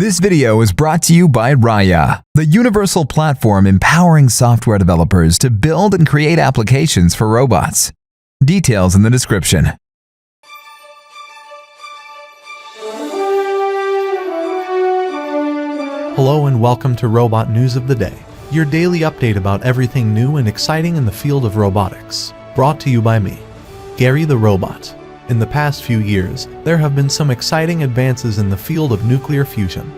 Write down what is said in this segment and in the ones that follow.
This video is brought to you by Raya, the universal platform empowering software developers to build and create applications for robots. Details in the description. Hello and welcome to Robot News of the Day, your daily update about everything new and exciting in the field of robotics. Brought to you by me, Gary the Robot. In the past few years, there have been some exciting advances in the field of nuclear fusion,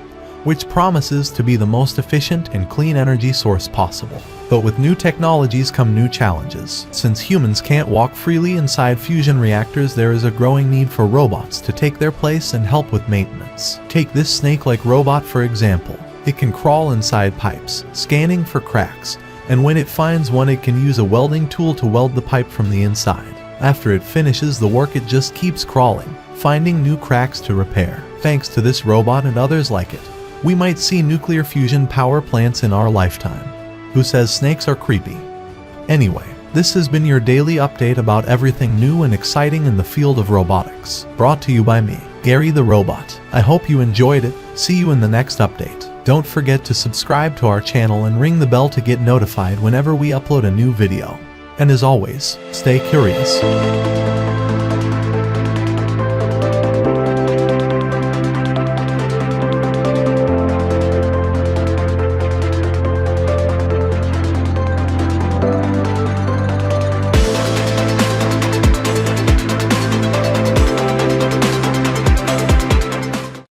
which promises to be the most efficient and clean energy source possible. But with new technologies come new challenges. Since humans can't walk freely inside fusion reactors, there is a growing need for robots to take their place and help with maintenance. Take this snake-like robot for example. It can crawl inside pipes, scanning for cracks, and when it finds one it can use a welding tool to weld the pipe from the inside. After it finishes the work, it just keeps crawling, finding new cracks to repair. Thanks to this robot and others like it, we might see nuclear fusion power plants in our lifetime. Who says snakes are creepy? Anyway, this has been your daily update about everything new and exciting in the field of robotics. Brought to you by me, Gary the Robot. I hope you enjoyed it. See you in the next update. Don't forget to subscribe to our channel and ring the bell to get notified whenever we upload a new video. And as always, stay curious.